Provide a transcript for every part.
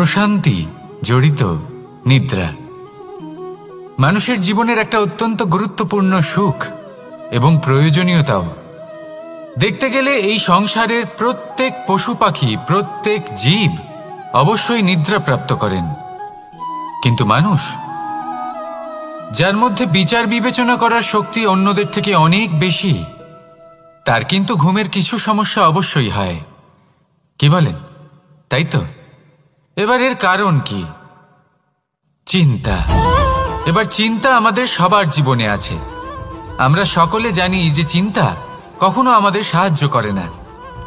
প্রশান্তি জড়িত নিদ্রা মানুষের জীবনের একটা অত্যন্ত গুরুত্বপূর্ণ সুখ এবং প্রয়োজনীয়তাও। দেখতে গেলে এই সংসারের প্রত্যেক পশু পাখি, প্রত্যেক জীব অবশ্যই নিদ্রা প্রাপ্ত করেন, কিন্তু মানুষ, যার মধ্যে বিচার বিবেচনা করার শক্তি অন্যদের থেকে অনেক বেশি, তার কিন্তু ঘুমের কিছু সমস্যা অবশ্যই হয়। কি বলেন, তাই তো? এবার এর কারণ কি? চিন্তা। এবার চিন্তা আমাদের সবার জীবনে আছে। আমরা সকলে জানি যে চিন্তা কখনো আমাদের সাহায্য করে না,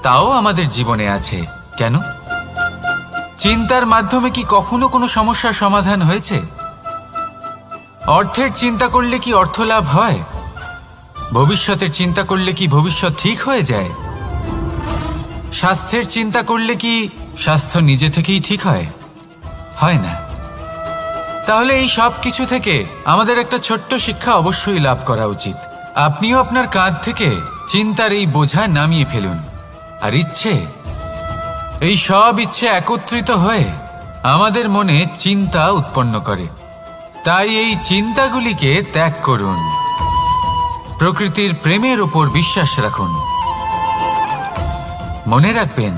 তাও আমাদের জীবনে আছে। কেন? চিন্তার মাধ্যমে কি কখনো কোনো সমস্যার সমাধান হয়েছে? অর্থের চিন্তা করলে কি অর্থ লাভ হয়? ভবিষ্যতের চিন্তা করলে কি ভবিষ্যৎ ঠিক হয়ে যায়? স্বাস্থ্যের চিন্তা করলে কি স্বাস্থ্য নিজে থেকেই ঠিক হয়? হয় না। তাহলে এই সব কিছু থেকে আমাদের একটা ছোট্ট শিক্ষা অবশ্যই লাভ করা উচিত। আপনিও আপনার কাঁধ থেকে চিন্তার এই বোঝা নামিয়ে ফেলুন। আর এই সব ইচ্ছে একত্রিত হয়ে আমাদের মনে চিন্তা উৎপন্ন করে। তাই এই চিন্তাগুলিকে ত্যাগ করুন। প্রকৃতির প্রেমের উপর বিশ্বাস রাখুন। মনে রাখবেন,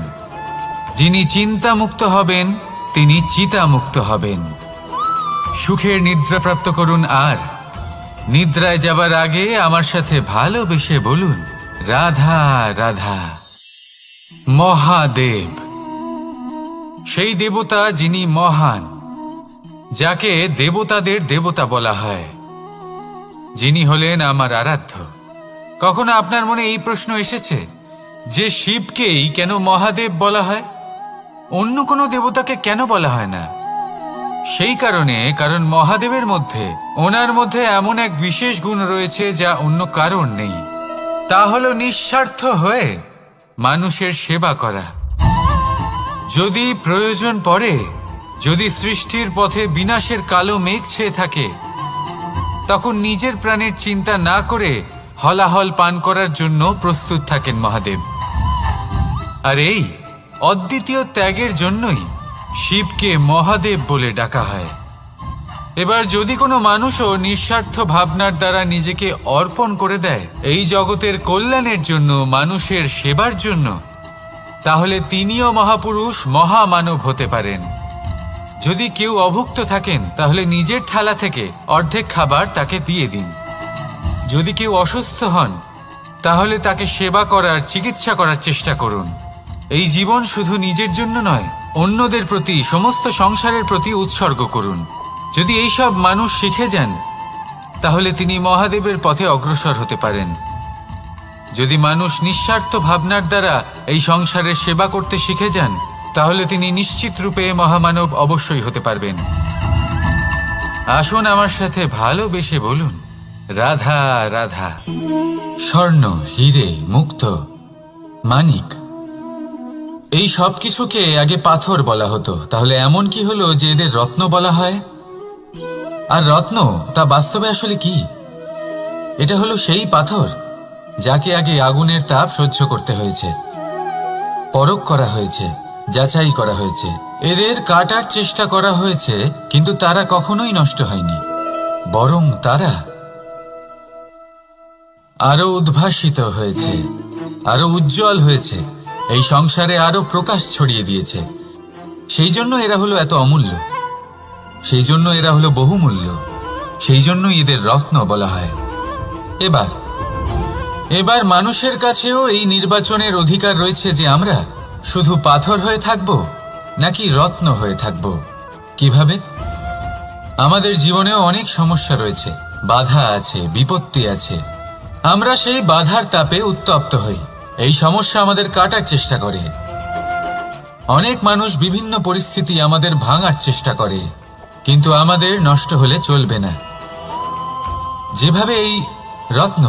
যিনি চিন্তামুক্ত হবেন তিনি চিতামুক্ত হবেন। সুখের নিদ্রা প্রাপ্ত করুন, আর নিদ্রায় যাবার আগে আমার সাথে ভালোবেসে বলুন, রাধা রাধা। মহাদেব, সেই দেবতা যিনি মহান, যাকে দেবতাদের দেবতা বলা হয়, যিনি হলেন আমার আরাধ্য। কখনো আপনার মনে এই প্রশ্ন এসেছে যে শিবকেই কেন মহাদেব বলা হয়, অন্য কোনো দেবতাকে কেন বলা হয় না? সেই কারণ মহাদেবের মধ্যে, ওনার মধ্যে এমন এক বিশেষ গুণ রয়েছে যা অন্য কারণ নেই। তা হলো নিঃস্বার্থ হয়ে মানুষের সেবা করা। যদি প্রয়োজন পড়ে, যদি সৃষ্টির পথে বিনাশের কালো মেঘ ছেয়ে থাকে, তখন নিজের প্রাণের চিন্তা না করে হলাহল পান করার জন্য প্রস্তুত থাকেন মহাদেব। আর এই অদ্বিতীয় ত্যাগের জন্যই শিবকে মহাদেব বলে ডাকা হয়। এবার যদি কোনো মানুষও নিঃস্বার্থ ভাবনার দ্বারা নিজেকে অর্পণ করে দেয় এই জগতের কল্যাণের জন্য, মানুষের সেবার জন্য, তাহলে তিনিও মহাপুরুষ, মহামানব হতে পারেন। যদি কেউ অভুক্ত থাকেন, তাহলে নিজের থালা থেকে অর্ধেক খাবার তাকে দিয়ে দিন। যদি কেউ অসুস্থ হন, তাহলে তাকে সেবা করার, চিকিৎসা করার চেষ্টা করুন। এই জীবন শুধু নিজের জন্য নয়, অন্যদের প্রতি, সমস্ত সংসারের প্রতি উৎসর্গ করুন। যদি এই সব মানুষ শিখে যান, তাহলে তিনি মহাদেবের পথে অগ্রসর হতে পারেন। যদি মানুষ নিঃস্বার্থ ভাবনার দ্বারা এই সংসারের সেবা করতে শিখে যান, তাহলে তিনি নিশ্চিত রূপে মহামানব অবশ্যই হতে পারবেন। আসুন আমার সাথে ভালোবেসে বলুন, রাধা রাধা। স্বর্ণ, হিরে, মুক্ত, মানিক, এই সব কিছুকে আগে পাথর বলা হতো। তাহলে এমন কি হলো যে এদের রত্ন বলা হয়? আর রত্ন তা বাস্তবে আসলে কি? এটা হলো সেই পাথর যাকে আগে আগুনের তাপ সহ্য করতে হয়েছে, পরখ করা হয়েছে, যাচাই করা হয়েছে, এদের কাটার চেষ্টা করা হয়েছে, কিন্তু তারা কখনোই নষ্ট হয়নি, বরং তারা আরো উদ্ভাসিত হয়েছে, আরো উজ্জ্বল হয়েছে, এই সংসারে আরো প্রকাশ ছড়িয়ে দিয়েছে। সেই জন্য এরা হলো এত অমূল্য, সেই জন্য এরা হলো বহুমূল্য, সেই জন্য এদের রত্ন বলা হয়। এবার মানুষের কাছেও এই নির্বাচনের অধিকার রয়েছে যে আমরা শুধু পাথর হয়ে থাকব নাকি রত্ন হয়ে থাকব। কিভাবে? আমাদের জীবনেও অনেক সমস্যা রয়েছে, বাধা আছে, বিপত্তি আছে। আমরা সেই বাধার তাপে উত্তপ্ত হই, এই সমস্যা আমাদের কাটার চেষ্টা করে। অনেক মানুষ বিভিন্ন পরিস্থিতি আমাদের ভাঙার চেষ্টা করে, কিন্তু আমাদের নষ্ট হলে চলবে না। যেভাবে এই রত্ন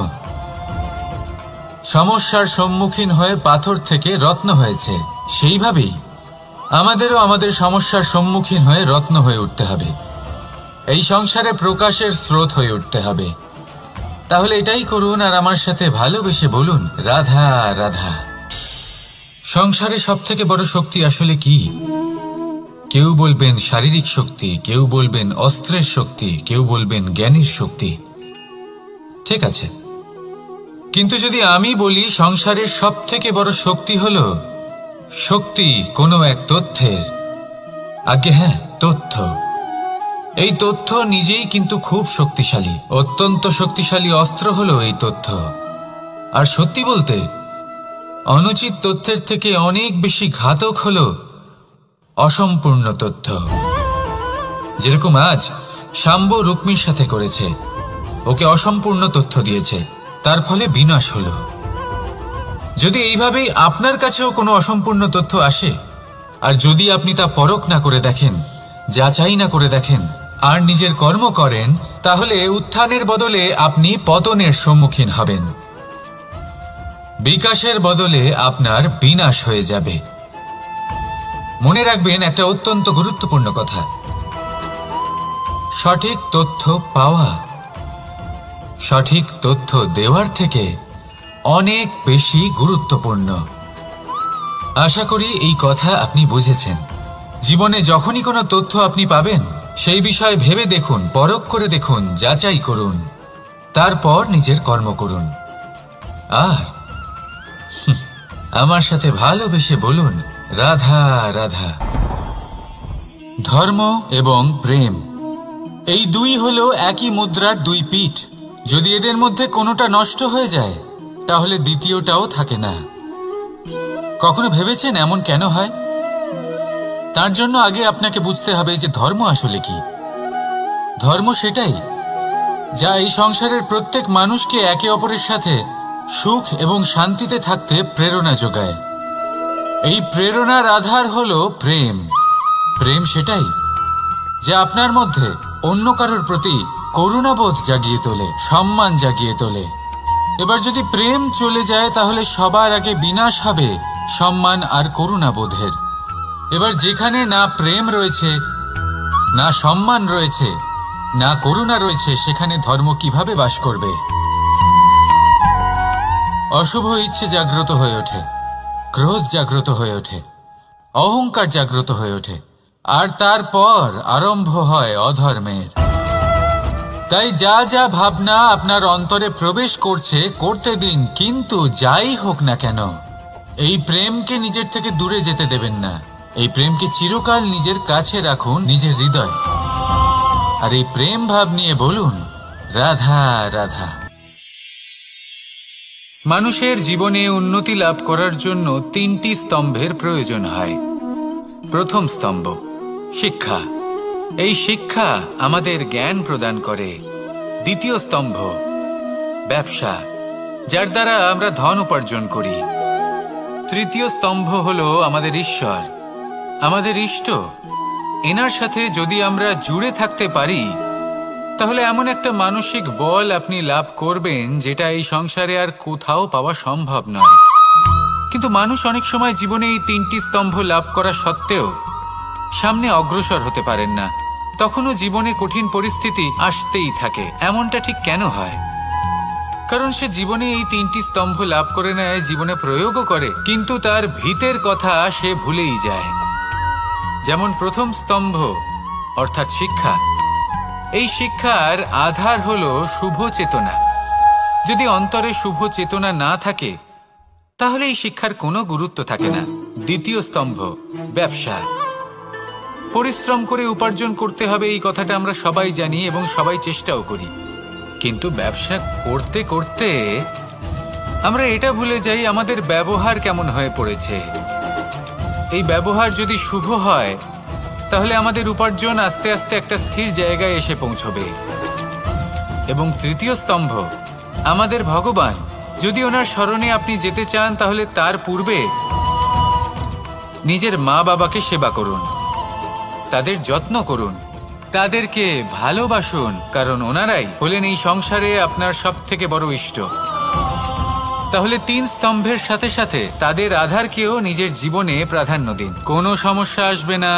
সমস্যার সম্মুখীন হয়ে পাথর থেকে রত্ন হয়েছে, সেইভাবেই আমাদেরও আমাদের সমস্যার সম্মুখীন হয়ে রত্ন হয়ে উঠতে হবে, এই সংসারে প্রকাশের স্রোত হয়ে উঠতে হবে। তাহলে এটাই করুন, আর আমার সাথে ভালোবেসে বলুন, রাধা রাধা। সংসারে সব থেকে বড় শক্তি আসলে কি? কেউ বলবেন শারীরিক শক্তি, কেউ বলবেন অস্ত্রের শক্তি, কেউ বলবেন জ্ঞানের শক্তি। ঠিক আছে, কিন্তু যদি আমি বলি সংসারের সবথেকে বড় শক্তি হলো শক্তি কোনো এক তথ্যের, আগে হ্যাঁ, তথ্য। এই তথ্য নিজেই কিন্তু খুব শক্তিশালী, অত্যন্ত শক্তিশালী অস্ত্র হলো এই তথ্য। আর সত্যি বলতে অনুচিত তথ্যের থেকে অনেক বেশি ঘাতক হলো অসম্পূর্ণ তথ্য। যেরকম আজ শাম্ব রুক্মির সাথে করেছে, ওকে অসম্পূর্ণ তথ্য দিয়েছে, তার ফলে বিনাশ হলো। যদি এইভাবেই আপনার কাছেও কোনো অসম্পূর্ণ তথ্য আসে, আর যদি আপনি তা পরখ না করে দেখেন, যাচাই না করে দেখেন, আর নিজের কর্ম করেন, তাহলে উত্থানের বদলে আপনি পতনের সম্মুখীন হবেন। বিকাশের বদলে আপনার বিনাশ হয়ে যাবে। মনে রাখবেন একটা অত্যন্ত গুরুত্বপূর্ণ কথা, সঠিক তথ্য পাওয়া সঠিক তথ্য দেওয়ার থেকে অনেক বেশি গুরুত্বপূর্ণ। আশা করি এই কথা আপনি বুঝেছেন। জীবনে যখনই কোনো তথ্য আপনি পাবেন, সেই বিষয়ে ভেবে দেখুন, পরখ করে দেখুন, যাচাই করুন, তারপর নিজের কর্ম করুন। আর আমার সাথে ভালোবেসে বলুন, রাধা রাধা। ধর্ম এবং প্রেম, এই দুই হলো একই মুদ্রার দুই পিঠ। যদি এদের মধ্যে কোনোটা নষ্ট হয়ে যায়, তাহলে দ্বিতীয়টাও থাকে না। কখনো ভেবেছেন এমন কেন হয়? তার জন্য আগে আপনাকে বুঝতে হবে যে ধর্ম আসলে কি। ধর্ম সেটাই যা এই সংসারের প্রত্যেক মানুষকে একে অপরের সাথে সুখ এবং শান্তিতে থাকতে প্রেরণা যোগায়। এই প্রেরণার আধার হলো প্রেম। প্রেম সেটাই যা আপনার মধ্যে অন্য কারোর প্রতি করুণাবোধ জাগিয়ে তোলে, সম্মান জাগিয়ে তোলে। এবার যদি প্রেম চলে যায়, তাহলে সবার আগে বিনাশ হবে সম্মান আর করুণাবোধের। এবার যেখানে না প্রেম রয়েছে, না সম্মান রয়েছে, না করুণা রয়েছে, সেখানে ধর্ম কিভাবে বাস করবে? অশুভ ইচ্ছে জাগ্রত হয়ে ওঠে, ক্রোধ জাগ্রত হয়ে ওঠে, অহংকার জাগ্রত হয়ে ওঠে, আর তারপর আরম্ভ হয় অধর্মের। তাই যা যা ভাবনা আপনার অন্তরে প্রবেশ করছে, করতে দিন, কিন্তু যাই হোক না কেন, এই প্রেমকে নিজের থেকে দূরে যেতে দেবেন না। এই প্রেমকে চিরকাল নিজের কাছে রাখুন, নিজের হৃদয়। আর এই প্রেম ভাব নিয়ে বলুন, রাধা রাধা। মানুষের জীবনে উন্নতি লাভ করার জন্য তিনটি স্তম্ভের প্রয়োজন হয়। প্রথম স্তম্ভ শিক্ষা। এই শিক্ষা আমাদের জ্ঞান প্রদান করে। দ্বিতীয় স্তম্ভ ব্যবসা, যার দ্বারা আমরা ধন উপার্জন করি। তৃতীয় স্তম্ভ হলো আমাদের ঈশ্বর, আমাদের ইষ্ট। এনার সাথে যদি আমরা জুড়ে থাকতে পারি, তাহলে এমন একটা মানসিক বল আপনি লাভ করবেন যেটা এই সংসারে আর কোথাও পাওয়া সম্ভব নয়। কিন্তু মানুষ অনেক সময় জীবনে এই তিনটি স্তম্ভ লাভ করা সত্ত্বেও সামনে অগ্রসর হতে পারেন না। তখনও জীবনে কঠিন পরিস্থিতি আসতেই থাকে। এমনটা ঠিক কেন হয়? কারণ সে জীবনে এই তিনটি স্তম্ভ লাভ করে নেয়, জীবনে প্রয়োগও করে, কিন্তু তার ভিতের কথা সে ভুলেই যায়। যেমন প্রথম স্তম্ভ অর্থাৎ শিক্ষা। এই শিক্ষার আধার হলো শুভ চেতনা। যদি অন্তরে শুভ চেতনা না থাকে, তাহলে এই শিক্ষার কোনো গুরুত্ব থাকে না। দ্বিতীয় স্তম্ভ ব্যবসা। পরিশ্রম করে উপার্জন করতে হবে, এই কথাটা আমরা সবাই জানি এবং সবাই চেষ্টাও করি। কিন্তু ব্যবসা করতে করতে আমরা এটা ভুলে যাই আমাদের ব্যবহার কেমন হয়ে পড়েছে। এই ব্যবহার যদি শুভ হয়, তাহলে আমাদের উপার্জন আস্তে আস্তে একটা স্থির জায়গায় এসে পৌঁছবে। এবং তৃতীয় স্তম্ভ আমাদের ভগবান। যদি ওনার স্মরণে আপনি যেতে চান, তাহলে তার পূর্বে নিজের মা বাবাকে সেবা করুন, তাদের যত্ন করুন, তাদেরকে ভালোবাসুন, কারণ ওনারাই হলেন এই সংসারে আপনার সবথেকে বড় ইষ্ট। তাহলে তিন স্তম্ভের সাথে সাথে তাদের আধারকেও নিজের জীবনে প্রাধান্য দিন। কোনো সমস্যা আসবে না,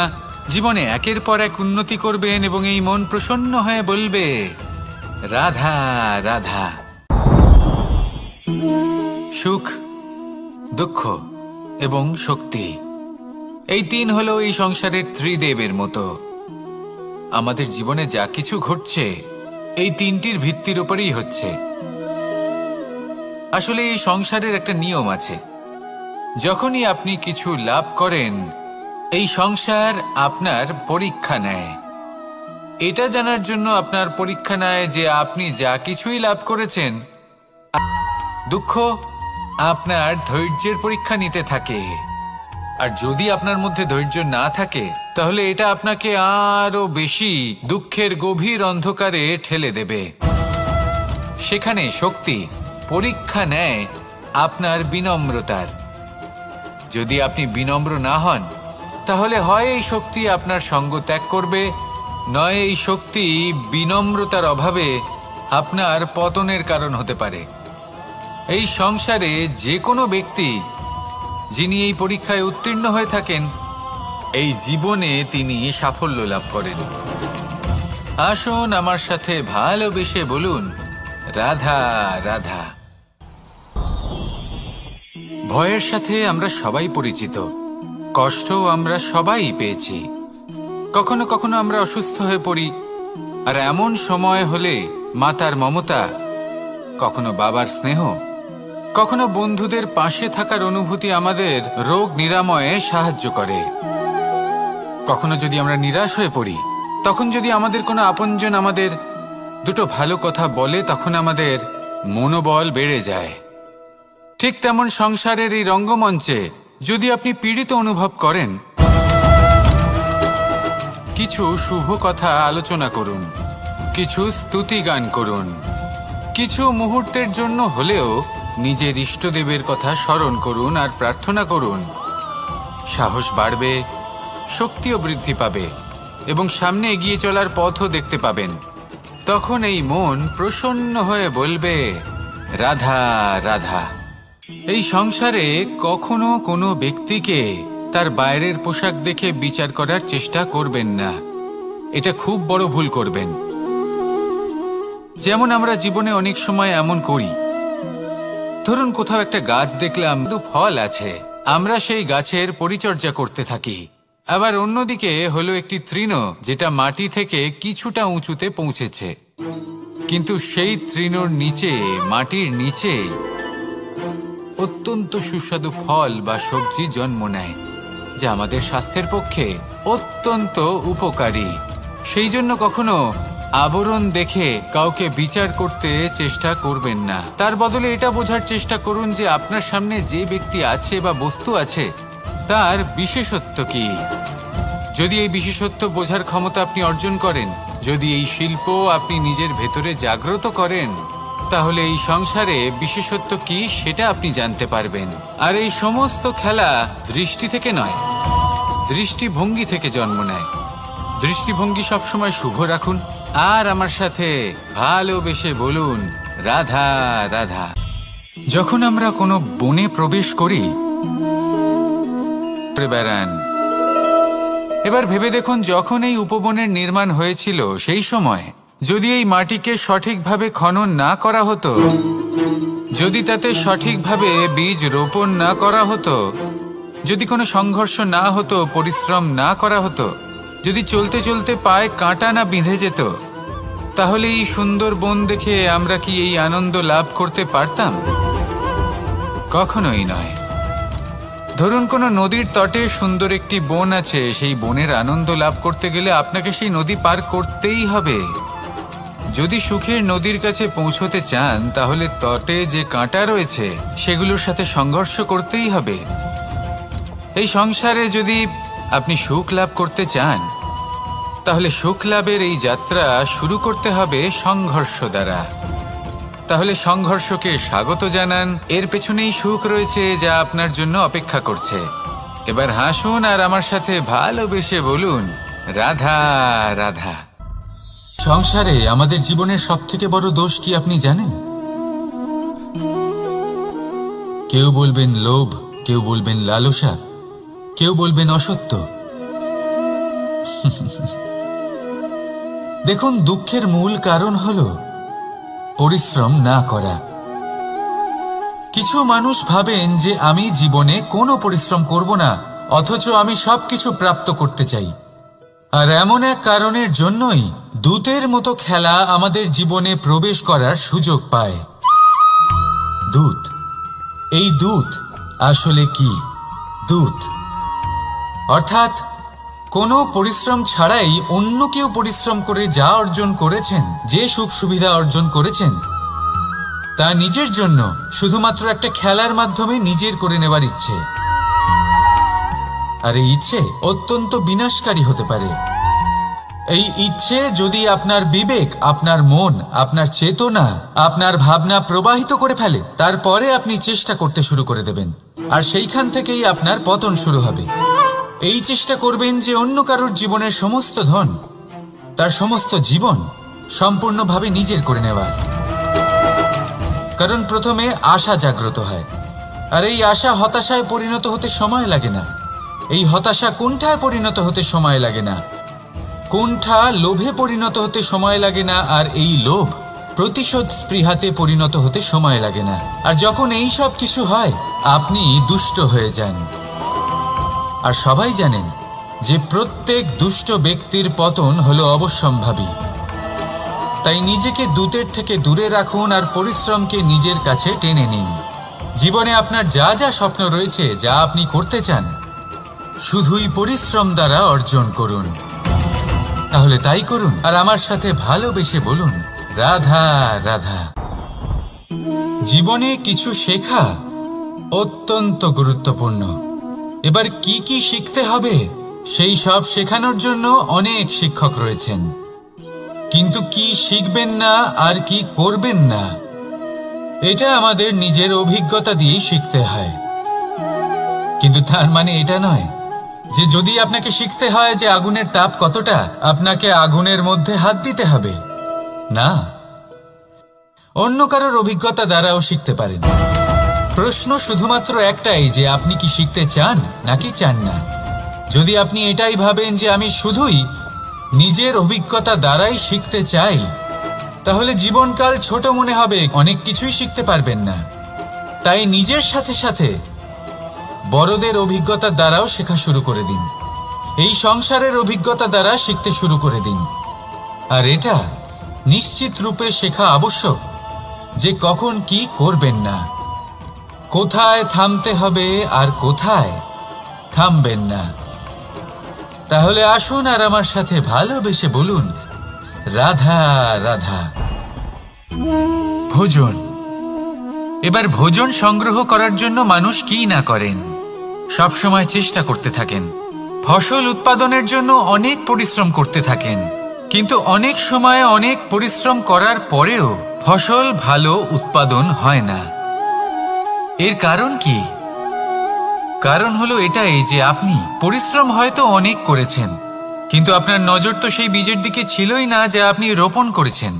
জীবনে একের পর এক উন্নতি করবেন এবং এই মন প্রসন্ন হয়ে বলবে, রাধা রাধা। সুখ, দুঃখ এবং শক্তি এই তিন হলো এই সংসারের ত্রিদেবের মতো। আমাদের জীবনে যা কিছু ঘটছে এই তিনটির ভিত্তির উপরেই হচ্ছে। আসলে এই সংসারের একটা নিয়ম আছে, যখনই আপনি কিছু লাভ করেন এই সংসার আপনার পরীক্ষা নেয়। এটা জানার জন্য আপনার পরীক্ষা নেয় যে আপনি যা কিছুই লাভ করেছেন, দুঃখ আপনার ধৈর্যের পরীক্ষা নিতে থাকে। আর যদি আপনার মধ্যে ধৈর্য না থাকে তাহলে এটা আপনাকে আরো বেশি দুঃখের গভীর অন্ধকারে ঠেলে দেবে। সেখানে শক্তি পরীক্ষা নেয় আপনার বিনম্রতার। যদি আপনি বিনম্র না হন তাহলে হয় এই শক্তি আপনার সঙ্গ ত্যাগ করবে, নয় এই শক্তি বিনম্রতার অভাবে আপনার পতনের কারণ হতে পারে। এই সংসারে যে কোনো ব্যক্তি যিনি এই পরীক্ষায় উত্তীর্ণ হয়ে থাকেন এই জীবনে তিনি সাফল্য লাভ করেন। আসুন আমার সাথে ভালোবেসে বলুন, রাধা রাধা। ভয়ের সাথে আমরা সবাই পরিচিত, কষ্টও আমরা সবাই পেয়েছি। কখনো কখনো আমরা অসুস্থ হয়ে পড়ি, আর এমন সময় হলে মাতার মমতা, কখনো বাবার স্নেহ, কখনো বন্ধুদের পাশে থাকার অনুভূতি আমাদের রোগ নিরাময়ে সাহায্য করে। কখনো যদি আমরা নিরাশ হয়ে পড়ি, তখন যদি আমাদের কোনো আপনজন আমাদের দুটো ভালো কথা বলে তখন আমাদের মনোবল বেড়ে যায়। ঠিক তেমন সংসারের এই রঙ্গমঞ্চে যদি আপনি পীড়িত অনুভব করেন, কিছু শুভ কথা আলোচনা করুন, কিছু স্তুতি গান করুন, কিছু মুহূর্তের জন্য হলেও নিজের ইষ্টদেবের কথা স্মরণ করুন আর প্রার্থনা করুন। সাহস বাড়বে, শক্তিও বৃদ্ধি পাবে এবং সামনে এগিয়ে চলার পথও দেখতে পাবেন। তখন এই মন প্রসন্ন হয়ে বলবে, রাধা রাধা। এই সংসারে কখনো কোনো ব্যক্তিকে তার বাইরের পোশাক দেখে বিচার করার চেষ্টা করবেন না, এটা খুব বড় ভুল করবেন। যেমন আমরা জীবনে অনেক সময় এমন করি, ধরুন কোথাও একটা গাছ দেখলাম, ফল আছে, আমরা সেই গাছের পরিচর্যা করতে থাকি। আবার অন্যদিকে হলো একটি তৃণ যেটা মাটি থেকে কিছুটা উঁচুতে পৌঁছেছে, কিন্তু সেই তৃণর নিচে, মাটির নিচে অত্যন্ত সুস্বাদু ফল বা সবজি জন্ম নেয়, যা আমাদের স্বাস্থ্যের পক্ষে অত্যন্ত উপকারী। সেই জন্য কখনো আবরণ দেখে কাউকে বিচার করতে চেষ্টা করবেন না। তার বদলে এটা বোঝার চেষ্টা করুন যে আপনার সামনে যে ব্যক্তি আছে বা বস্তু আছে তার বিশেষত্ব কি। যদি এই বিশেষত্ব বোঝার ক্ষমতা আপনি অর্জন করেন, যদি এই শিল্প আপনি নিজের ভেতরে জাগ্রত করেন, তাহলে এই সংসারে বিশেষত্ব কি সেটা আপনি জানতে পারবেন। আর এই সমস্ত খেলা দৃষ্টি থেকে নয়, দৃষ্টিভঙ্গি থেকে জন্ম নেয়। দৃষ্টিভঙ্গি সবসময় শুভ রাখুন আর আমার সাথে ভালোবেসে বলুন, রাধা রাধা। যখন আমরা কোনো বনে প্রবেশ করি, বেড়ান, এবার ভেবে দেখুন যখন এই উপবনের নির্মাণ হয়েছিল সেই সময় যদি এই মাটিকে সঠিকভাবে খনন না করা হতো, যদি তাতে সঠিকভাবে বীজ রোপণ না করা হতো, যদি কোনো সংঘর্ষ না হতো, পরিশ্রম না করা হতো, যদি চলতে চলতে পায়ে কাঁটা না বিঁধে যেত, তাহলে এই সুন্দর বন দেখে আমরা কি এই আনন্দ লাভ করতে পারতাম? কখনোই নয়। ধরুন কোনো নদীর তটে সুন্দর একটি বন আছে, সেই বনের আনন্দ লাভ করতে গেলে আপনাকে সেই নদী পার করতেই হবে। যদি সুখের নদীর কাছে পৌঁছতে চান তাহলে তটে যে কাঁটা রয়েছে সেগুলোর সাথে সংঘর্ষ করতেই হবে। এই সংসারে যদি আপনি সুখ লাভ করতে চান তাহলে সুখ লাভের এই যাত্রা শুরু করতে হবে সংঘর্ষ দ্বারা। তাহলে সংঘর্ষকে স্বাগত জানান, এর পেছনেই সুখ রয়েছে যা আপনার জন্য অপেক্ষা করছে। এবার হাসুন আর আমার সাথে ভালোবেসে বলুন, রাধা রাধা। সংসারে আমাদের জীবনের সবথেকে বড় দোষ কি আপনি জানেন? কেউ বলবেন লোভ, কেউ বলবেন লালসা, কেউ বলবেন অসত্য। দেখুন, দুঃখের মূল কারণ হলো পরিশ্রম না করা। কিছু মানুষ ভাবেন যে আমি জীবনে কোনো পরিশ্রম করব না, অথচ আমি সবকিছু প্রাপ্ত করতে চাই। আর এমন এক কারণের জন্যই দূতের মতো খেলা আমাদের জীবনে প্রবেশ করার সুযোগ পায়। দূত, এই দূত আসলে কি? দূত অর্থাৎ কোনো পরিশ্রম ছাড়াই অন্য কেউ পরিশ্রম করে যা অর্জন করেছেন, যে সুখ সুবিধা অর্জন করেছেন, তা নিজের জন্য শুধুমাত্র একটা খেলার মাধ্যমে নিজের করে নেবার ইচ্ছে। আর এই ইচ্ছে অত্যন্ত বিনাশকারী হতে পারে। এই ইচ্ছে যদি আপনার বিবেক, আপনার মন, আপনার চেতনা, আপনার ভাবনা প্রবাহিত করে ফেলে, তারপরে আপনি চেষ্টা করতে শুরু করে দেবেন, আর সেইখান থেকেই আপনার পতন শুরু হবে। এই চেষ্টা করবেন যে অন্য কারোর জীবনের সমস্ত ধন, তার সমস্ত জীবন সম্পূর্ণভাবে নিজের করে নেওয়ার। কারণ প্রথমে আশা জাগ্রত হয়, আর এই আশা হতাশায় পরিণত হতে সময় লাগে না। এই হতাশা কুণ্ঠায় পরিণত হতে সময় লাগে না, কুণ্ঠা লোভে পরিণত হতে সময় লাগে না, আর এই লোভ প্রতিশোধ স্পৃহাতে পরিণত হতে সময় লাগে না। আর যখন এই সব কিছু হয়, আপনি দুষ্ট হয়ে যান। আর সবাই জানেন যে প্রত্যেক দুষ্ট ব্যক্তির পতন হলো অবশ্যম্ভাবী। তাই নিজেকে দূতের থেকে দূরে রাখুন আর পরিশ্রমকে নিজের কাছে টেনে নিন। জীবনে আপনার যা যা স্বপ্ন রয়েছে, যা আপনি করতে চান, শুধুই পরিশ্রম দ্বারা অর্জন করুন। তাহলে তাই করুন, আর আমার সাথে ভালোবেসে বলুন, রাধা রাধা। জীবনে কিছু শেখা অত্যন্ত গুরুত্বপূর্ণ। এবার কি কি শিখতে হবে, সেই সব শেখানোর জন্য অনেক শিক্ষক রয়েছেন, কিন্তু কি শিখবেন না আর কি করবেন না, এটা আমাদের নিজের অভিজ্ঞতা দিয়েই শিখতে হয়। কিন্তু তার মানে এটা নয় যে যদি আপনাকে শিখতে হয় যে আগুনের তাপ কতটা, আপনাকে আগুনের মধ্যে হাত দিতে হবে। না, অন্য কারোর অভিজ্ঞতা দ্বারাও শিখতে পারেন। প্রশ্ন শুধুমাত্র একটাই যে আপনি কি শিখতে চান নাকি চান না। যদি আপনি এটাই ভাবেন যে আমি শুধুই নিজের অভিজ্ঞতা দ্বারাই শিখতে চাই, তাহলে জীবনকাল ছোট মনে হবে, অনেক কিছুই শিখতে পারবেন না। তাই নিজের সাথে সাথে বড়দের অভিজ্ঞতার দ্বারাও শেখা শুরু করে দিন। এই সংসারের অভিজ্ঞতা দ্বারা শিখতে শুরু করে দিন। আর এটা নিশ্চিত রূপে শেখা আবশ্যক যে কখন কি করবেন না, কোথায় থামতে হবে আর কোথায় থামবেন না। তাহলে আসুন আর আমার সাথে ভালোবেসে বলুন, রাধা রাধা। ভোজন। এবার ভোজন সংগ্রহ করার জন্য মানুষ কি না করেন, সবসময় চেষ্টা করতে থাকেন। ফসল উৎপাদনের জন্য অনেক পরিশ্রম করতে থাকেন, কিন্তু অনেক সময় অনেক পরিশ্রম করার পরেও ফসল ভালো উৎপাদন হয় না। এর কারণ কি? কারণ হলো এটাই যে আপনি পরিশ্রম হয়তো অনেক করেছেন, কিন্তু আপনার নজর তো সেই বীজের দিকে ছিলই না যা আপনি রোপণ করেছেন।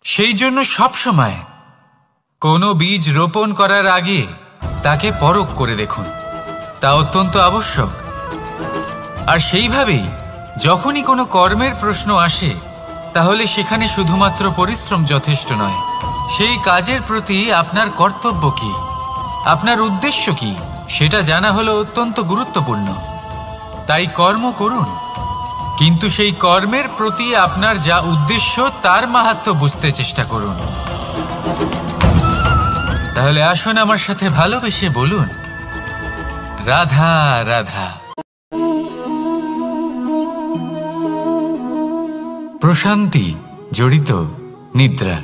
সেই জন্য সবসময় কোনো বীজ রোপণ করার আগে তাকে পরখ করে দেখুন, তা অত্যন্ত আবশ্যক। আর সেইভাবেই যখনই কোনো কর্মের প্রশ্ন আসে, তাহলে সেখানে শুধুমাত্র পরিশ্রম যথেষ্ট নয়। সেই কাজের প্রতি আপনার কর্তব্য কি, আপনার উদ্দেশ্য কি, সেটা জানা হলো অত্যন্ত গুরুত্বপূর্ণ। তাই কর্ম করুন, কিন্তু সেই কর্মের প্রতি আপনার যা উদ্দেশ্য তার মাহাত্ম্য বুঝতে চেষ্টা করুন। তাহলে আসুন আমার সাথে ভালোবেসে বলুন, রাধা রাধা। প্রশান্তি জড়িত নিদ্রা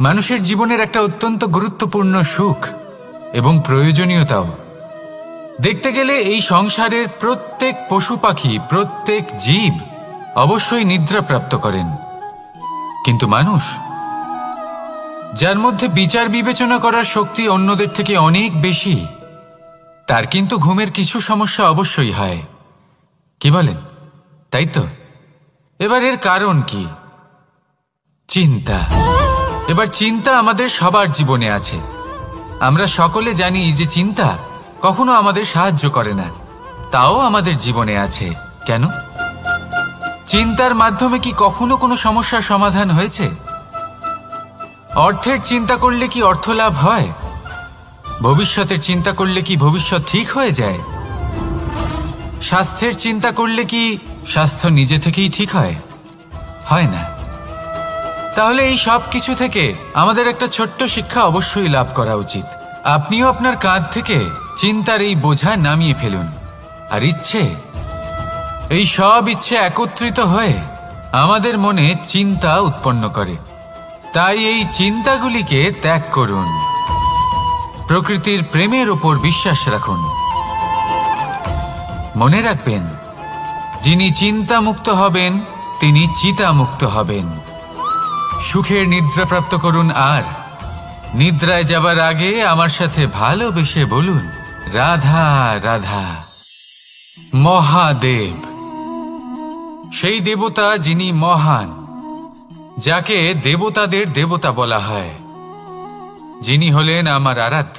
মানুষের জীবনের একটা অত্যন্ত গুরুত্বপূর্ণ সুখ এবং প্রয়োজনীয়তাও। দেখতে গেলে এই সংসারের প্রত্যেক পশু পাখি, প্রত্যেক জীব অবশ্যই নিদ্রা প্রাপ্ত করেন, কিন্তু মানুষ, যার মধ্যে বিচার বিবেচনা করার শক্তি অন্যদের থেকে অনেক বেশি, তার কিন্তু ঘুমের কিছু সমস্যা অবশ্যই হয়। কি বলেন? তাই তো। এবার এর কারণ কি? চিন্তা। এবার চিন্তা আমাদের সবার জীবনে আছে। আমরা সকলে জানি যে চিন্তা কখনো আমাদের সাহায্য করে না, তাও আমাদের জীবনে আছে। কেন? চিন্তার মাধ্যমে কি কখনো কোনো সমস্যার সমাধান হয়েছে? অর্থের চিন্তা করলে কি অর্থ লাভ হয়? ভবিষ্যতের চিন্তা করলে কি ভবিষ্যৎ ঠিক হয়ে যায়? স্বাস্থ্যের চিন্তা করলে কি স্বাস্থ্য নিজে থেকেই ঠিক হয়? হয় না। তাহলে এই সব কিছু থেকে আমাদের একটা ছোট্ট শিক্ষা অবশ্যই লাভ করা উচিত। আপনিও আপনার কাঁধ থেকে চিন্তার এই বোঝা নামিয়ে ফেলুন। আর এই সব ইচ্ছে একত্রিত হয়ে আমাদের মনে চিন্তা উৎপন্ন করে। তাই এই চিন্তাগুলিকে ত্যাগ করুন। প্রকৃতির প্রেমের উপর বিশ্বাস রাখুন। মনে রাখবেন, যিনি চিন্তামুক্ত হবেন তিনি চিতামুক্ত হবেন। সুখের নিদ্রা প্রাপ্ত করুন, আর নিদ্রায় যাবার আগে আমার সাথে ভালোবেসে বলুন, রাধা রাধা। মহাদেব সেই দেবতা যিনি মহান, যাকে দেবতাদের দেবতা বলা হয়, যিনি হলেন আমার আরাধ্য।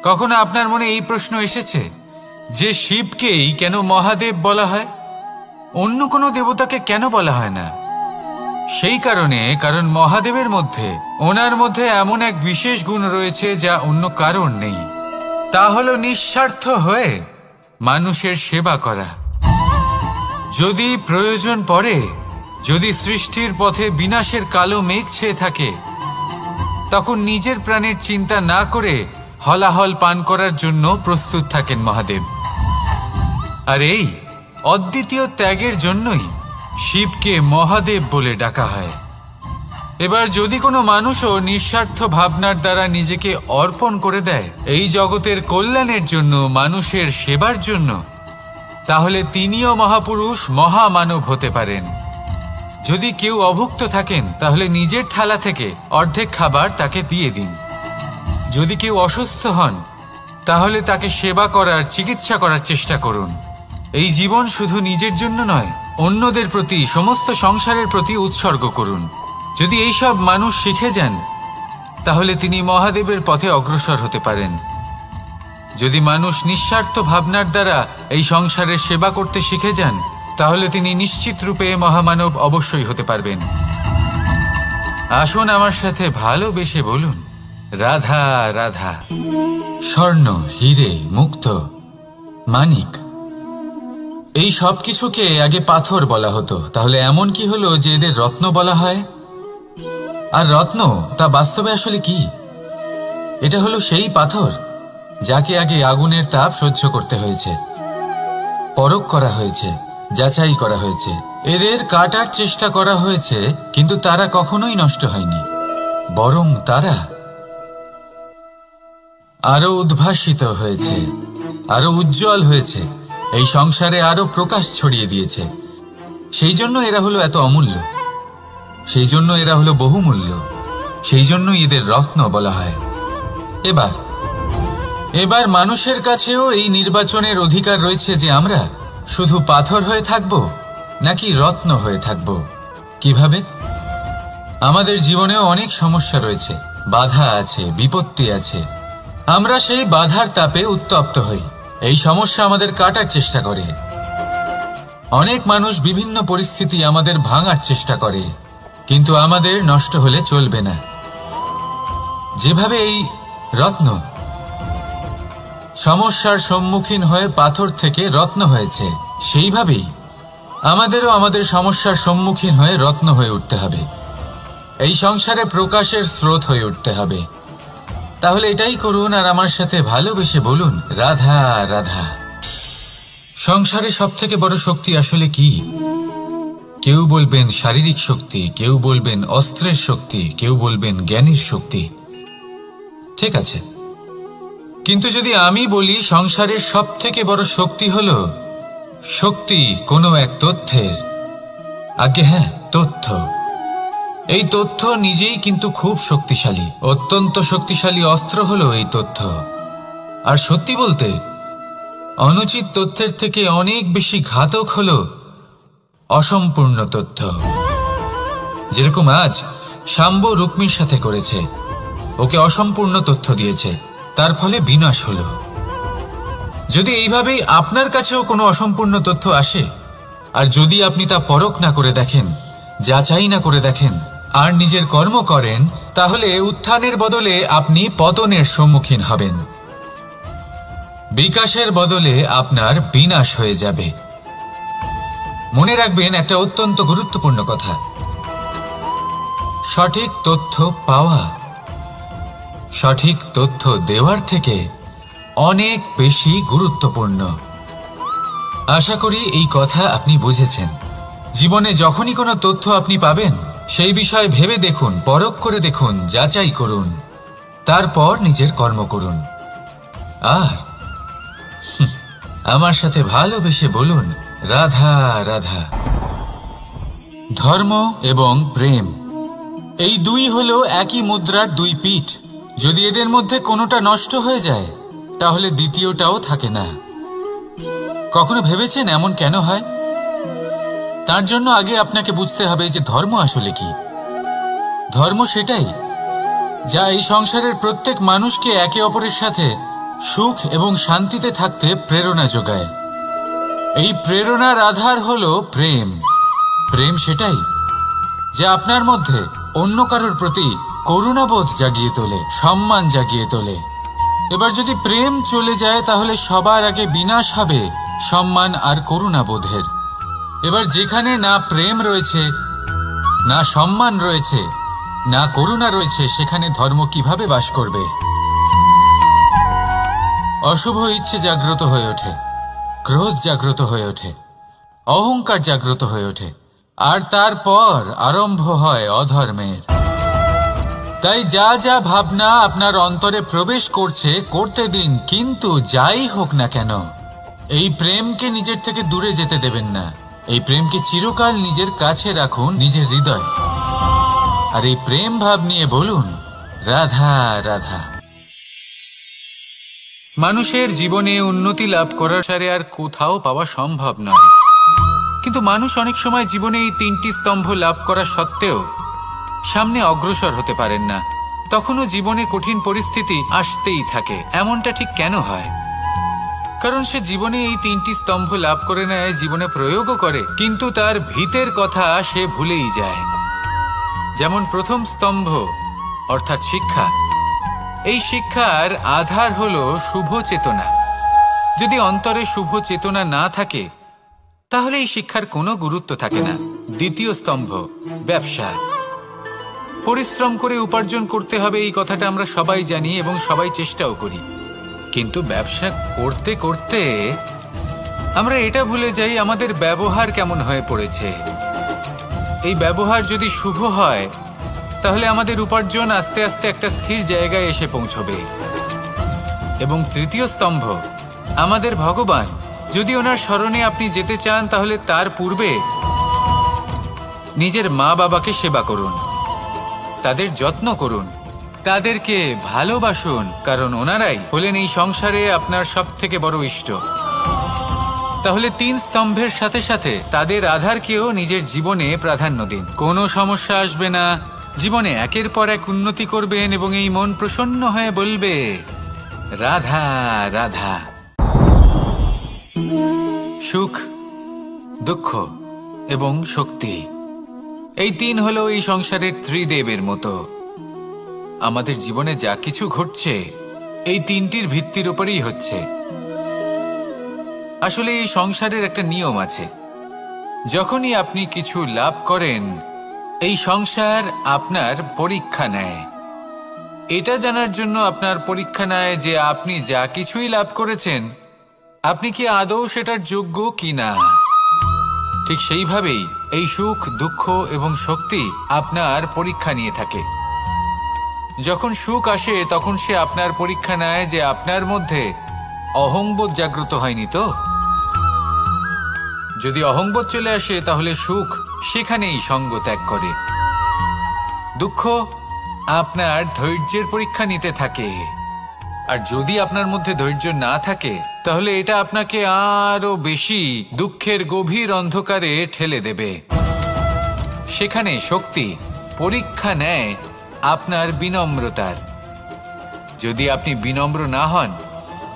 কখনো আপনার মনে এই প্রশ্ন এসেছে যে শিবকেই কেন মহাদেব বলা হয়, অন্য কোনো দেবতাকে কেন বলা হয় না? সেই কারণ মহাদেবের মধ্যে, ওনার মধ্যে এমন এক বিশেষ গুণ রয়েছে যা অন্য কারণ নেই। তা হলো নিঃস্বার্থ হয়ে মানুষের সেবা করা। যদি প্রয়োজন পড়ে, যদি সৃষ্টির পথে বিনাশের কালো মেঘ ছেয়ে থাকে, তখন নিজের প্রাণের চিন্তা না করে হলাহল পান করার জন্য প্রস্তুত থাকেন মহাদেব। আর এই অদ্বিতীয় ত্যাগের জন্যই শিবকে মহাদেব বলে ডাকা হয়। এবার যদি কোনো মানুষও নিঃস্বার্থ ভাবনার দ্বারা নিজেকে অর্পণ করে দেয় এই জগতের কল্যাণের জন্য, মানুষের সেবার জন্য, তাহলে তিনিও মহাপুরুষ, মহামানব হতে পারেন। যদি কেউ অভুক্ত থাকেন, তাহলে নিজের থালা থেকে অর্ধেক খাবার তাকে দিয়ে দিন। যদি কেউ অসুস্থ হন, তাহলে তাকে সেবা করার, চিকিৎসা করার চেষ্টা করুন। এই জীবন শুধু নিজের জন্য নয়, অন্যদের প্রতি, সমস্ত সংসারের প্রতি উৎসর্গ করুন। যদি এইসব মানুষ শিখে যান, তাহলে তিনি মহাদেবের পথে অগ্রসর হতে পারেন। যদি মানুষ নিঃস্বার্থ ভাবনার দ্বারা এই সংসারের সেবা করতে শিখে যান, তাহলে তিনি নিশ্চিত রূপে মহামানব অবশ্যই হতে পারবেন। আসুন আমার সাথে ভালোবেসে বলুন, রাধা রাধা। স্বর্ণ, হিরে, মুক্ত, মানিক, এই সব কিছুকে আগে পাথর বলা হতো। তাহলে এমন কি হলো যে এদের রত্ন বলা হয়? আর রত্ন তা বাস্তবে আসলে কি? এটা হলো সেই পাথর যাকে আগে আগুনের তাপ সহ্য করতে হয়েছে, পরখ করা হয়েছে, যাচাই করা হয়েছে, এদের কাটার চেষ্টা করা হয়েছে, কিন্তু তারা কখনোই নষ্ট হয়নি, বরং তারা আরো উদ্ভাসিত হয়েছে, আরো উজ্জ্বল হয়েছে, এই সংসারে আরো প্রকাশ ছড়িয়ে দিয়েছে। সেই জন্য এরা হলো এত অমূল্য, সেই জন্য এরা হলো বহুমূল্য, সেই জন্য এদের রত্ন বলা হয়। এবার মানুষের কাছেও এই নির্বাচনের অধিকার রয়েছে যে আমরা শুধু পাথর হয়ে থাকব নাকি রত্ন হয়ে থাকব। কিভাবে? আমাদের জীবনেও অনেক সমস্যা রয়েছে, বাধা আছে, বিপত্তি আছে। আমরা সেই বাধার তাপে উত্তপ্ত হই, এই সমস্যা আমাদের কাটার চেষ্টা করে। অনেক মানুষ বিভিন্ন পরিস্থিতি আমাদের ভাঙার চেষ্টা করে, কিন্তু আমাদের নষ্ট হলে চলবে না। যেভাবে এই রত্ন সমস্যার সম্মুখীন হয়ে পাথর থেকে রত্ন হয়েছে, সেইভাবেই আমাদেরও আমাদের সমস্যার সম্মুখীন হয়ে রত্ন হয়ে উঠতে হবে, এই সংসারে প্রকাশের স্রোত হয়ে উঠতে হবে। তাহলে এটাই করুন আর আমার সাথে ভালোবেসে বলুন, রাধা রাধা। সংসারে সব থেকে বড় শক্তি আসলে কি? কেউ বলবেন শারীরিক শক্তি, কেউ বলবেন অস্ত্রের শক্তি, কেউ বলবেন জ্ঞানের শক্তি। ঠিক আছে, কিন্তু যদি আমি বলি সংসারের সব থেকে বড় শক্তি হলো শক্তি কোনো এক তথ্যের, আগে হ্যাঁ, তথ্য। এই তথ্য নিজেই কিন্তু খুব শক্তিশালী, অত্যন্ত শক্তিশালী অস্ত্র হলো এই তথ্য। আর সত্যি বলতে অনুচিত তথ্যের থেকে অনেক বেশি ঘাতক হলো অসম্পূর্ণ তথ্য। যেরকম আজ শাম্ব রুক্মির সাথে করেছে, ওকে অসম্পূর্ণ তথ্য দিয়েছে, তার ফলে বিনাশ হলো। যদি এইভাবেই আপনার কাছেও কোনো অসম্পূর্ণ তথ্য আসে, আর যদি আপনি তা পরখ না করে দেখেন, যাচাই না করে দেখেন, আর নিজের কর্ম করেন, তাহলে উত্থানের বদলে আপনি পতনের সম্মুখীন হবেন। বিকাশের বদলে আপনার বিনাশ হয়ে যাবে। মনে রাখবেন একটা অত্যন্ত গুরুত্বপূর্ণ কথা, সঠিক তথ্য পাওয়া সঠিক তথ্য দেওয়ার থেকে অনেক বেশি গুরুত্বপূর্ণ। আশা করি এই কথা আপনি বুঝেছেন। জীবনে যখনই কোনো তথ্য আপনি পাবেন, সেই বিষয়ে ভেবে দেখুন, পরখ করে দেখুন, যাচাই করুন, তারপর নিজের কর্ম করুন। আর আমার সাথে ভালোবেসে বলুন, রাধা রাধা। ধর্ম এবং প্রেম, এই দুই হলো একই মুদ্রার দুই পিঠ। যদি এদের মধ্যে কোনোটা নষ্ট হয়ে যায়, তাহলে দ্বিতীয়টাও থাকে না। কখনো ভেবেছেন এমন কেন হয়? তার জন্য আগে আপনাকে বুঝতে হবে যে ধর্ম আসলে কি। ধর্ম সেটাই যা এই সংসারের প্রত্যেক মানুষকে একে অপরের সাথে সুখ এবং শান্তিতে থাকতে প্রেরণা যোগায়। এই প্রেরণার আধার হলো প্রেম। প্রেম সেটাই যা আপনার মধ্যে অন্য কারোর প্রতি করুণাবোধ জাগিয়ে তোলে, সম্মান জাগিয়ে তোলে। এবার যদি প্রেম চলে যায়, তাহলে সবার আগে বিনাশ হবে সম্মান আর করুণাবোধের। এবার যেখানে না প্রেম রয়েছে, না সম্মান রয়েছে, না করুণা রয়েছে, সেখানে ধর্ম কিভাবে বাস করবে? অশুভ ইচ্ছে জাগ্রত হয়ে ওঠে, ক্রোধ জাগ্রত হয়ে ওঠে, অহংকার জাগ্রত হয়ে ওঠে, আর তারপর আরম্ভ হয় অধর্মের। তাই যা যা ভাবনা আপনার অন্তরে প্রবেশ করছে করতে দিন, কিন্তু যাই হোক না কেন, এই প্রেমকে নিজের থেকে দূরে যেতে দেবেন না। এই প্রেমকে চিরকাল নিজের কাছে রাখুন, নিজের হৃদয়। আর এই প্রেম ভাব নিয়ে বলুন, রাধা রাধা। মানুষের জীবনে উন্নতি লাভ করার সারে আর কোথাও পাওয়া সম্ভব নয়, কিন্তু মানুষ অনেক সময় জীবনে এই তিনটি স্তম্ভ লাভ করা সত্ত্বেও সামনে অগ্রসর হতে পারেন না। তখনও জীবনে কঠিন পরিস্থিতি আসতেই থাকে। এমনটা ঠিক কেন হয়? কারণ সে জীবনে এই তিনটি স্তম্ভ লাভ করে নেয়, জীবনে প্রয়োগও করে, কিন্তু তার ভিতের কথা সে ভুলেই যায়। যেমন প্রথম স্তম্ভ অর্থাৎ শিক্ষা। এই শিক্ষার আধার হলো শুভ চেতনা। যদি অন্তরে শুভ চেতনা না থাকে, তাহলে এই শিক্ষার কোনো গুরুত্ব থাকে না। দ্বিতীয় স্তম্ভ ব্যবসা। পরিশ্রম করে উপার্জন করতে হবে, এই কথাটা আমরা সবাই জানি এবং সবাই চেষ্টাও করি। কিন্তু ব্যবসা করতে করতে আমরা এটা ভুলে যাই আমাদের ব্যবহার কেমন হয়ে পড়েছে। এই ব্যবহার যদি শুভ হয়, তাহলে আমাদের উপার্জন আস্তে আস্তে একটা স্থির জায়গায় এসে পৌঁছবে। এবং তৃতীয় স্তম্ভ আমাদের ভগবান। যদি ওনার স্মরণে আপনি যেতে চান, তাহলে তার পূর্বে নিজের মা বাবাকে সেবা করুন, তাদের যত্ন করুন, তাদেরকে ভালোবাসুন, কারণ ওনারাই হলেন এই সংসারে আপনার সবথেকে বড় ইষ্ট। তাহলে তিন স্তম্ভের সাথে সাথে তাদের আধারকেও নিজের জীবনে প্রাধান্য দিন। কোনো সমস্যা আসবে না, জীবনে একের পর এক উন্নতি করবেন এবং এই মন প্রসন্ন হয়ে বলবে, রাধা রাধা। সুখ, দুঃখ এবং শক্তি, এই তিন হলো এই সংসারের ত্রিদেবের মতো। আমাদের জীবনে যা কিছু ঘটছে এই তিনটির ভিত্তির উপরেই হচ্ছে। আসলে এই সংসারের একটা নিয়ম আছে, যখনই আপনি কিছু লাভ করেন, এই সংসার আপনার পরীক্ষা নেয়। এটা জানার জন্য আপনার পরীক্ষা নেয় যে আপনি যা কিছুই লাভ করেছেন, আপনি কি আদৌ সেটার যোগ্য কি না। ঠিক সেইভাবেই এই সুখ, দুঃখ এবং শক্তি আপনার পরীক্ষা নিয়ে থাকে। যখন সুখ আসে, তখন সে আপনার পরীক্ষা নেয় যে আপনার মধ্যে অহংবোধ জাগ্রত হয়নি তো। যদি অহংবোধ চলে আসে, তাহলে সুখ সেখানেই সঙ্গ ত্যাগ করে। দুঃখ আপনার ধৈর্যের পরীক্ষা নিতে থাকে, আর যদি আপনার মধ্যে ধৈর্য না থাকে, তাহলে এটা আপনাকে আরো বেশি দুঃখের গভীর অন্ধকারে ঠেলে দেবে। সেখানে শক্তি পরীক্ষা নেয় আপনার বিনম্রতার। যদি আপনি বিনম্র না হন,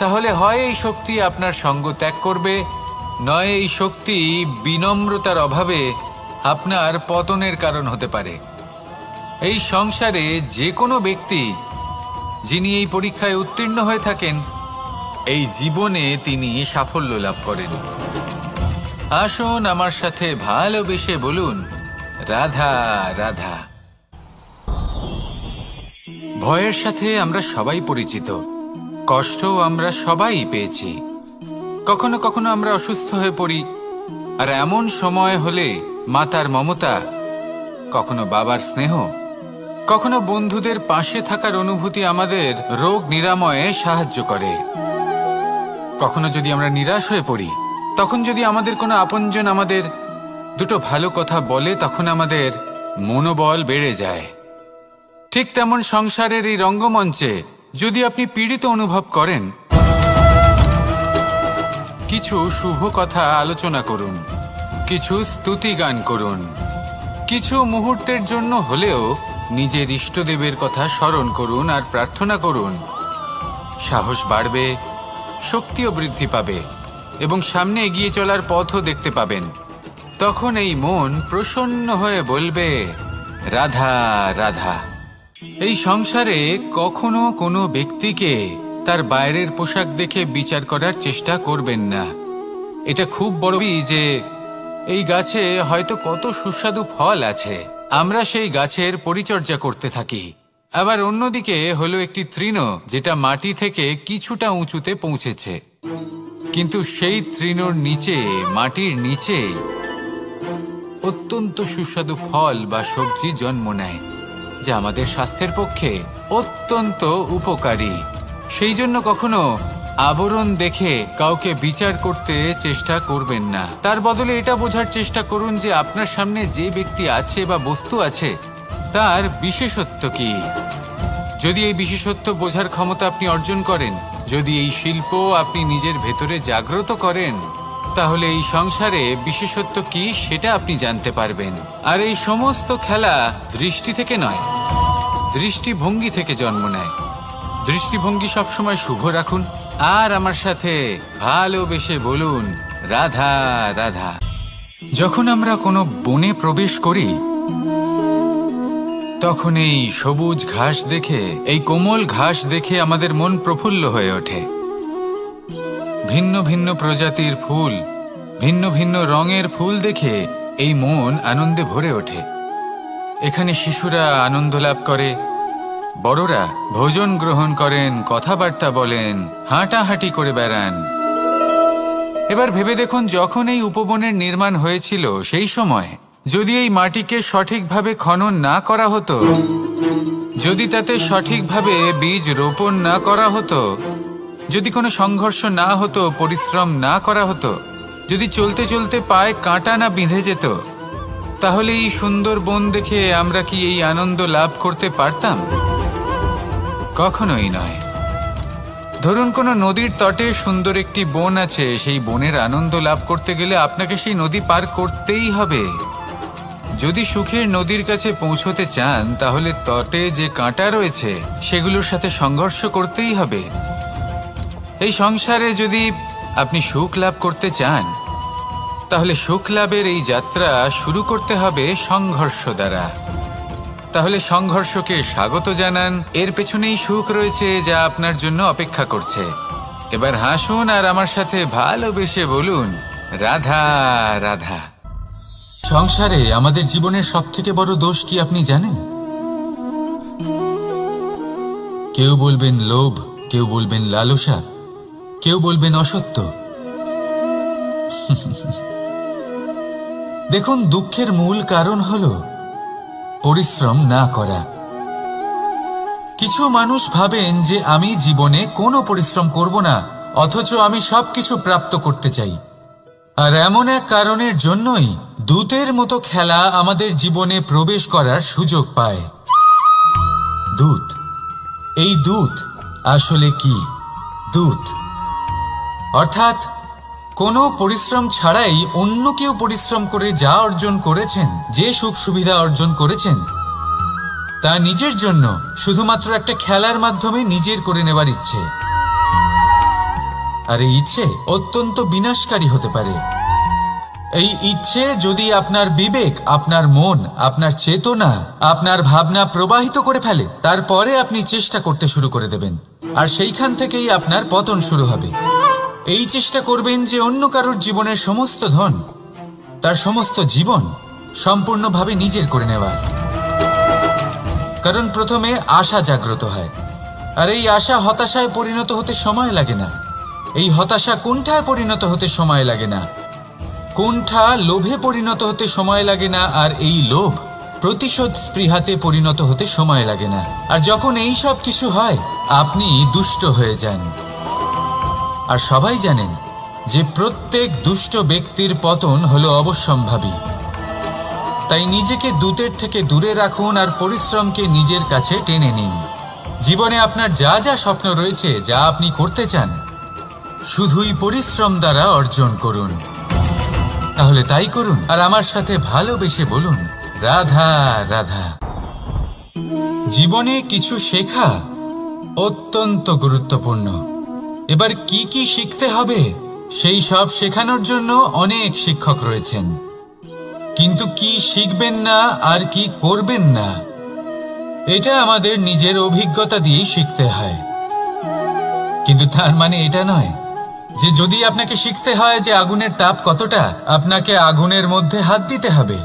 তাহলে হয় এই শক্তি আপনার সঙ্গ ত্যাগ করবে, নয় এই শক্তি বিনম্রতার অভাবে আপনার পতনের কারণ হতে পারে। এই সংসারে যে কোনো ব্যক্তি যিনি এই পরীক্ষায় উত্তীর্ণ হয়ে থাকেন, এই জীবনে তিনি সাফল্য লাভ করেন। আসুন আমার সাথে ভালোবেসে বলুন, রাধা রাধা। ভয়ের সাথে আমরা সবাই পরিচিত, কষ্টও আমরা সবাই পেয়েছি। কখনো কখনো আমরা অসুস্থ হয়ে পড়ি, আর এমন সময় হলে মাতার মমতা, কখনো বাবার স্নেহ, কখনো বন্ধুদের পাশে থাকার অনুভূতি আমাদের রোগ নিরাময়ে সাহায্য করে। কখনো যদি আমরা নিরাশ হয়ে পড়ি, তখন যদি আমাদের কোনো আপনজন আমাদের দুটো ভালো কথা বলে, তখন আমাদের মনোবল বেড়ে যায়। ঠিক তেমন সংসারের এই রঙ্গমঞ্চে যদি আপনি পীড়িত অনুভব করেন, কিছু শুভ কথা আলোচনা করুন, কিছু স্তুতি গান করুন, কিছু মুহূর্তের জন্য হলেও নিজের ইষ্টদেবের কথা স্মরণ করুন আর প্রার্থনা করুন। সাহস বাড়বে, শক্তিও বৃদ্ধি পাবে এবং সামনে এগিয়ে চলার পথও দেখতে পাবেন। তখন এই মন প্রসন্ন হয়ে বলবে, রাধা রাধা। এই সংসারে কখনো কোনো ব্যক্তিকে তার বাইরের পোশাক দেখে বিচার করার চেষ্টা করবেন না। এটা খুব বড় যে এই গাছে হয়তো কত সুস্বাদু ফল আছে, আমরা সেই গাছের পরিচর্যা করতে থাকি। আবার অন্যদিকে হলো একটি তৃণ যেটা মাটি থেকে কিছুটা উঁচুতে পৌঁছেছে, কিন্তু সেই তৃণর নিচে, মাটির নিচে অত্যন্ত সুস্বাদু ফল বা সবজি জন্ম নেয়, যা আমাদের স্বাস্থ্যের পক্ষে অত্যন্ত উপকারী। সেই জন্য কখনো আবরণ দেখে কাউকে বিচার করতে চেষ্টা করবেন না। তার বদলে এটা বোঝার চেষ্টা করুন যে আপনার সামনে যে ব্যক্তি আছে বা বস্তু আছে তার বিশেষত্ব কি। যদি এই বিশেষত্ব বোঝার ক্ষমতা আপনি অর্জন করেন, যদি এই শিল্প আপনি নিজের ভেতরে জাগ্রত করেন, তাহলে এই সংসারে বিশেষত্ব কি সেটা আপনি জানতে পারবেন। আর এই সমস্ত খেলা দৃষ্টি থেকে নয়, দৃষ্টিভঙ্গি থেকে জন্ম নেয়। দৃষ্টিভঙ্গি সবসময় শুভ রাখুন আর আমার সাথে ভালোবেসে বলুন, রাধা রাধা। যখন আমরা কোনো বনে প্রবেশ করি, তখন এই সবুজ ঘাস দেখে, এই কোমল ঘাস দেখে আমাদের মন প্রফুল্ল হয়ে ওঠে। ভিন্ন ভিন্ন প্রজাতির ফুল, ভিন্ন ভিন্ন রঙের ফুল দেখে এই মন আনন্দে ভরে ওঠে। এখানে শিশুরা আনন্দ লাভ করে, বড়রা ভোজন গ্রহণ করেন, কথাবার্তা বলেন, হাঁটাহাঁটি করে বেড়ান। এবার ভেবে দেখুন, যখন এই উপবনের নির্মাণ হয়েছিল সেই সময় যদি এই মাটিকে সঠিকভাবে খনন না করা হতো, যদি তাতে সঠিকভাবে বীজ রোপণ না করা হতো, যদি কোনো সংঘর্ষ না হতো, পরিশ্রম না করা হতো, যদি চলতে চলতে পায়ে কাঁটা না বিঁধে যেত, তাহলে এই সুন্দর বন দেখে আমরা কি এই আনন্দ লাভ করতে পারতাম? কখনোই নয়। ধরুন কোনো নদীর তটে সুন্দর একটি বন আছে, সেই বনের আনন্দ লাভ করতে গেলে আপনাকে সেই নদী পার করতেই হবে। যদি সুখের নদীর কাছে পৌঁছতে চান, তাহলে তটে যে কাঁটা রয়েছে সেগুলোর সাথে সংঘর্ষ করতেই হবে। এই সংসারে যদি আপনি সুখ লাভ করতে চান, তাহলে সুখ লাভের এই যাত্রা শুরু করতে হবে সংঘর্ষ দ্বারা। তাহলে সংঘর্ষকে স্বাগত জানান, এর পেছনেই সুখ রয়েছে যা আপনার জন্য অপেক্ষা করছে। এবার হাসুন আর আমার সাথে ভালোবেসে বলুন, রাধা রাধা। সংসারে আমাদের জীবনের সবথেকে বড় দোষ কি আপনি জানেন? কেউ বলবেন লোভ, কেউ বলবেন লালসা, কেউ বলবেন অসত্য। দেখুন, দুঃখের মূল কারণ হলো পরিশ্রম না করা। কিছু মানুষ ভাবেন যে আমি জীবনে কোনো পরিশ্রম করব না, অথচ আমি সবকিছু প্রাপ্ত করতে চাই। আর এমন এক কারণের জন্যই দূতের মতো খেলা আমাদের জীবনে প্রবেশ করার সুযোগ পায়। দূত, এই দূত আসলে কি? দূত অর্থাৎ কোনো পরিশ্রম ছাড়াই অন্য কেউ পরিশ্রম করে যা অর্জন করেছেন, যে সুখ সুবিধা অর্জন করেছেন, তা নিজের জন্য শুধুমাত্র একটা খেলার মাধ্যমে নিজের করে নেবার ইচ্ছে। আর এই ইচ্ছে অত্যন্ত বিনাশকারী হতে পারে। এই ইচ্ছে যদি আপনার বিবেক, আপনার মন, আপনার চেতনা, আপনার ভাবনা প্রবাহিত করে ফেলে, তারপরে আপনি চেষ্টা করতে শুরু করে দেবেন। আর সেইখান থেকেই আপনার পতন শুরু হবে। এই চেষ্টা করবেন যে অন্য কারোর জীবনের সমস্ত ধন, তার সমস্ত জীবন সম্পূর্ণভাবে নিজের করে নেওয়ার। কারণ প্রথমে আশা জাগ্রত হয়, আর এই আশা হতাশায় পরিণত হতে সময় লাগে না। এই হতাশা কুণ্ঠায় পরিণত হতে সময় লাগে না, কুণ্ঠা লোভে পরিণত হতে সময় লাগে না, আর এই লোভ প্রতিশোধ স্পৃহাতে পরিণত হতে সময় লাগে না। আর যখন এই সব কিছু হয়, আপনি দুষ্ট হয়ে যান। আর সবাই জানেন যে প্রত্যেক দুষ্ট ব্যক্তির পতন হলো অবশ্যম্ভাবী। তাই নিজেকে দূতের থেকে দূরে রাখুন আর পরিশ্রমকে নিজের কাছে টেনে নিন। জীবনে আপনার যা যা স্বপ্ন রয়েছে, যা আপনি করতে চান, শুধুই পরিশ্রম দ্বারা অর্জন করুন। তাহলে তাই করুন আর আমার সাথে ভালোবেসে বলুন, রাধা রাধা। জীবনে কিছু শেখা অত্যন্ত গুরুত্বপূর্ণ। এবার কি কি শিখতে হবে, সেই সব শেখানোর জন্য অনেক শিক্ষক রয়েছেন। কিন্তু কি শিখবেন না আর কি করবেন না, এটা আমাদের নিজের অভিজ্ঞতা দিয়েই শিখতে হয়। কিন্তু তার মানে এটা নয় যে যদি আপনাকে শিখতে হয় যে আগুনের তাপ কতটা, আপনাকে আগুনের মধ্যে হাত দিতে হবে।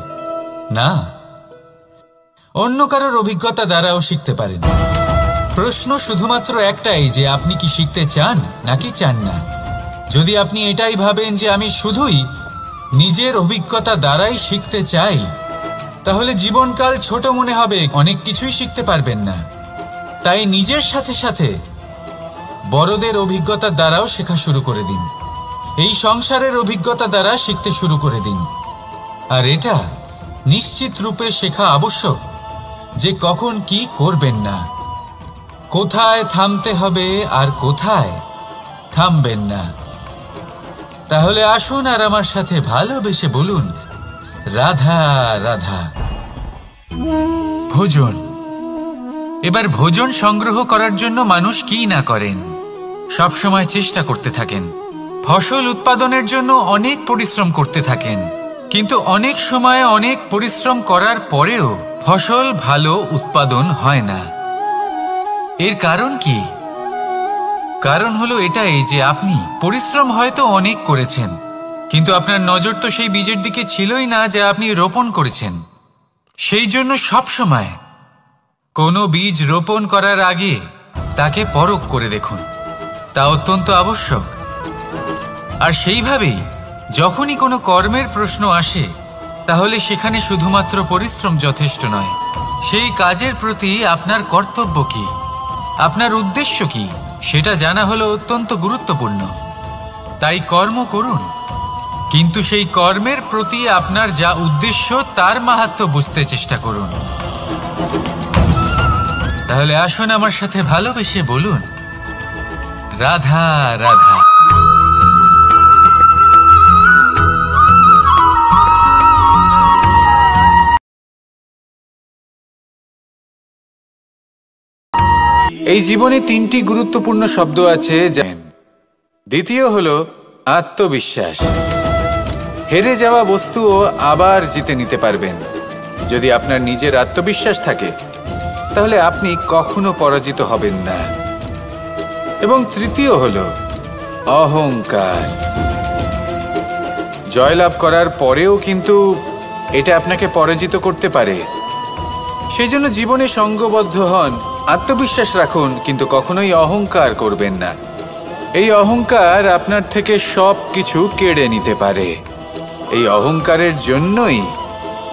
না, অন্য কারোর অভিজ্ঞতা দ্বারাও শিখতে পারেন। প্রশ্ন শুধুমাত্র একটাই যে আপনি কি শিখতে চান নাকি চান না। যদি আপনি এটাই ভাবেন যে আমি শুধুই নিজের অভিজ্ঞতা দ্বারাই শিখতে চাই, তাহলে জীবনকাল ছোট মনে হবে, অনেক কিছুই শিখতে পারবেন না। তাই নিজের সাথে সাথে বড়দের অভিজ্ঞতা দ্বারাও শেখা শুরু করে দিন। এই সংসারের অভিজ্ঞতা দ্বারা শিখতে শুরু করে দিন। আর এটা নিশ্চিত রূপে শেখা আবশ্যক যে কখন কি করবেন না, কোথায় থামতে হবে আর কোথায় থামবেন না। তাহলে আসুন আর আমার সাথে ভালোবেসে বলুন, রাধা রাধা। ভোজন। এবার ভোজন সংগ্রহ করার জন্য মানুষ কি না করেন, সব সময় চেষ্টা করতে থাকেন। ফসল উৎপাদনের জন্য অনেক পরিশ্রম করতে থাকেন, কিন্তু অনেক সময় অনেক পরিশ্রম করার পরেও ফসল ভালো উৎপাদন হয় না। এর কারণ কি? কারণ হলো এটাই যে আপনি পরিশ্রম হয়তো অনেক করেছেন, কিন্তু আপনার নজর তো সেই বীজের দিকে ছিলই না যা আপনি রোপণ করেছেন। সেই জন্য সব সময় কোনো বীজ রোপণ করার আগে তাকে পরখ করে দেখুন, তা অত্যন্ত আবশ্যক। আর সেইভাবেই যখনই কোনো কর্মের প্রশ্ন আসে, তাহলে সেখানে শুধুমাত্র পরিশ্রম যথেষ্ট নয়। সেই কাজের প্রতি আপনার কর্তব্য কি, আপনার উদ্দেশ্য কি, সেটা জানা হলো অত্যন্ত গুরুত্বপূর্ণ। তাই কর্ম করুন, কিন্তু সেই কর্মের প্রতি আপনার যা উদ্দেশ্য তার মাহাত্ম্য বুঝতে চেষ্টা করুন। তাহলে আসুন আমার সাথে ভালোবেসে বলুন, রাধা রাধা। এই জীবনে তিনটি গুরুত্বপূর্ণ শব্দ আছে। দ্বিতীয় হলো আত্মবিশ্বাস। হেরে যাওয়া বস্তুও আবার জিতে নিতে পারবেন যদি আপনার নিজের আত্মবিশ্বাস থাকে, তাহলে আপনি কখনো পরাজিত হবেন না। এবং তৃতীয় হলো অহংকার। জয়লাভ করার পরেও কিন্তু এটা আপনাকে পরাজিত করতে পারে। সেই জন্য জীবনে সঙ্গবদ্ধ হন, আত্মবিশ্বাস রাখুন, কিন্তু কখনোই অহংকার করবেন না। এই অহংকার আপনার থেকে সব কিছু কেড়ে নিতে পারে। এই অহংকারের জন্যই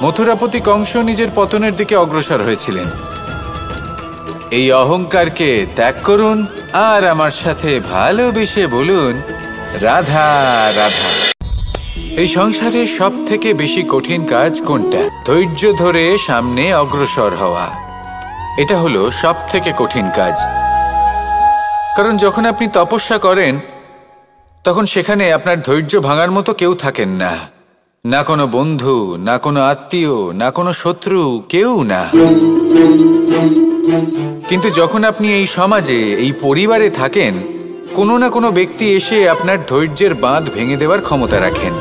মথুরাপতি কংস নিজের পতনের দিকে অগ্রসর হয়েছিলেন। এই অহংকারকে ত্যাগ করুন আর আমার সাথে ভালোবেসে বলুন, রাধা রাধা। এই সংসারে সব থেকে বেশি কঠিন কাজ কোনটা? ধৈর্য ধরে সামনে অগ্রসর হওয়া। এটা হলো সব থেকে কঠিন কাজ। কারণ যখন আপনি তপস্যা করেন, তখন সেখানে আপনার ধৈর্য ভাঙার মতো কেউ থাকেন না, না কোনো বন্ধু, না কোনো আত্মীয়, না কোনো শত্রু, কেউ না। কিন্তু যখন আপনি এই সমাজে, এই পরিবারে থাকেন, কোনো না কোনো ব্যক্তি এসে আপনার ধৈর্যের বাঁধ ভেঙে দেওয়ার ক্ষমতা রাখেন।